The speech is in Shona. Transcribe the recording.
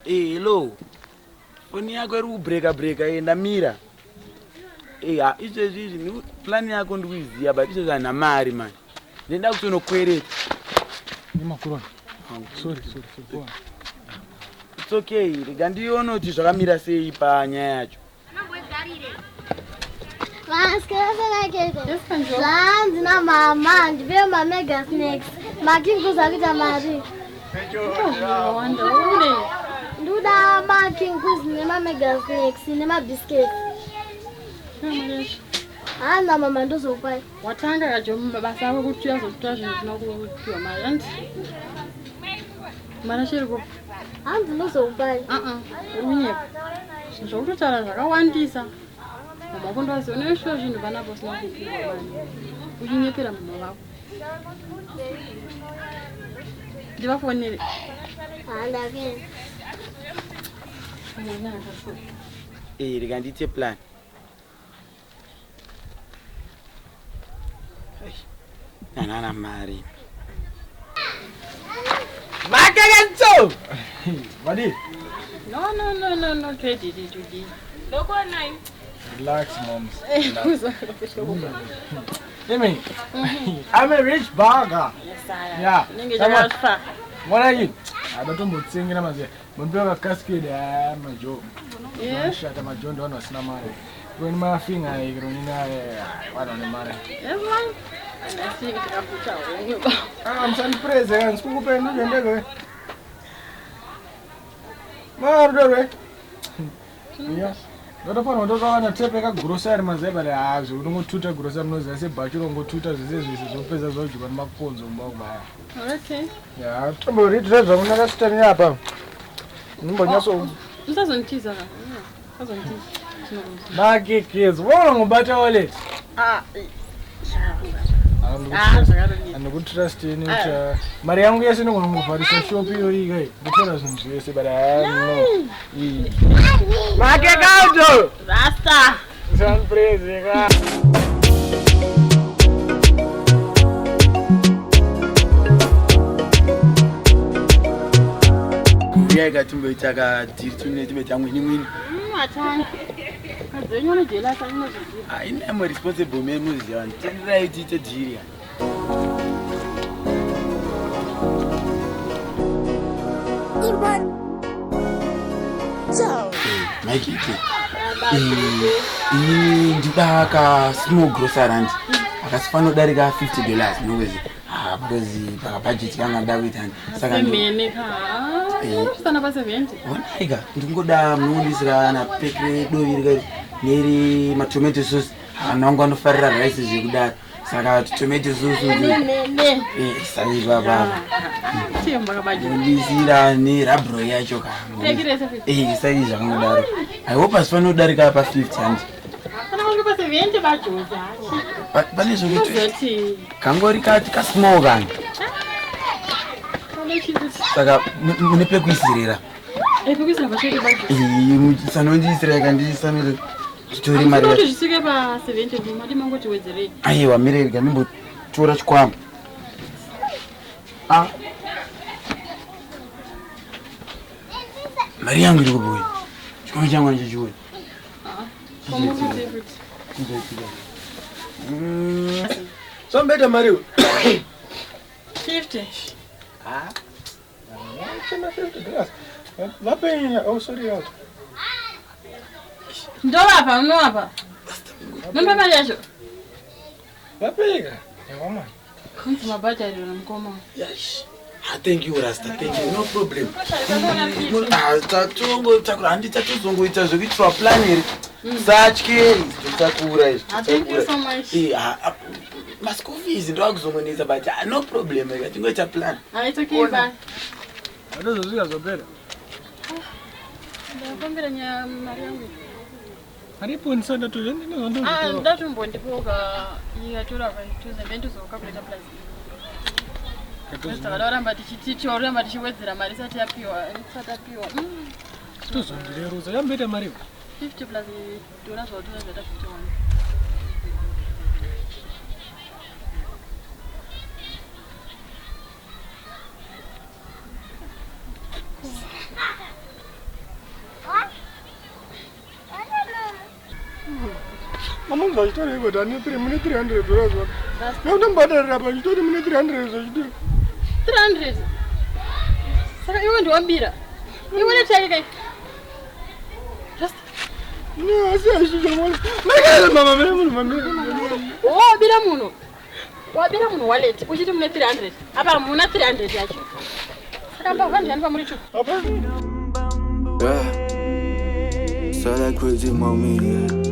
Hello. Foni yako iri kubreka ndamira. Izvezvi plan yako ndikuiziva but izvezvi hana mari man. Ndenda kutonokwereta. Ni makuroni. Sorry. Go on. It's okay. Rega ndione kuti zvakamira sei panyaya yacho. Zvanzi namama ndive mamega snacks. Makinguza kuita mari. Nduda makinguzi nemamega snacks nemabiscuits. Hana mama ndozopai. Watanga kajomba basa ako kuti azotora zvinhu zvinokupiwa mari anti. Mara chiriko. Hanzi ndozopai. Unyeka. Zvokutotaura zvakawandisa. Mama kondozi unoishiwa zvinhu panapo sina kupiwa mari. Uchinyepera mama vako. Ndivafonere. Handake. Mwana akafuna. Rega ndiite plan. Nana mari. Makaganzo! Buddy. No, credit today. Look on nine. Relax, moms. Amy, I'm a rich burger. Yes, I am. Yeah. What are you? I don't know what singing. I'm saying, when people are cascade, I'm a joke. Yeah. Shut up, my John don't know money. When my finger, I don't know money. Yes, man. I see it. I'm some presents. Who pay me? Never. Murder. Yes. Not for those on a trip like a grocer, Mazeba, as you don't tutor grocer knows. I say, but you don't go tutor the business as well. You can make phones on mobile. Okay. Yeah, I'm to read the another standing up. No, so doesn't tease her. Doesn't tease. Maggie kids, one about all it. And good trust in it. Mariam, yes, no one for the social period. The person, yes, but I know. Maggie Gaucho! Rasta! Sound praising. Yega tumboitaka tiritume mwini. Atani. Kazenyo ne jela sanyo zizi. I'm responsible me muzion. Tendra ite diria. Ciao. Mike ndidaka small grocery and akasifano darika $50 nowezi. Because budget yanga David saka mene ka. Sana basa 20. Onaiga ndingoda munisira na pekre doviri neri matomato sauce anongo anofarira rice zvekuda saka tomato sauce mene sai baba chemba kabajira ndisira ni rabro yacho kama sai zvakangodaro I hope asifano darika pa 50 and kana kunge pa 70 bajoza pane zvokuti kangori kati ka small kan saka mune pekuisirira pekuisira pachiri bajoza sanondisira kandisanore chitori mari yacho zvisike pa 70 ndimadi mangoti wedzerei aiwa mirerega nimbotora chikwama mari yangu iri kuboya chikwama changu ndichichiona So better Mario. 50. $50. Vape, oh sorry out. Ndo hapa, no hapa. Namba mali yacho. Vape. Mama. Kunzi mabata ndio namkoma. Yes. Thank you Rasta. Thank you. No problem. Tatongo takura handi tatozongoita zvekuitwa plan here. Such case tutakura izvo. Thank you so much. Mascofies ndo akuzongonisa but no problem. Tingoita plan. It's okay bye. Adozozika zopera. Ndakombera nya mari yangu. Aripo nsanda tu ndo. Ndatumbo ndipoka yatora pa 2000 zokakuleta plus. Takaramba tichioramba tichiwedzera mari isati yapiwa. Tuzondireruza yambeta mari. 50 plus $2 zva 251. Mama ungachitora kuti ane 3 mune $300 wako. Yaunambadara apa chitori mune $300 zvachitori. 300. Saka iwe ndiwambira. Iwe nechake kai. Just no, asi azvichomona. Makala mama mama. Oh, bira muno. Wabira muno wallet. Uchiti mune 300. Apa muna 300 yacho. Saka mbava ndiyani pamuri chu. Apa? So that crazy mommy, yeah.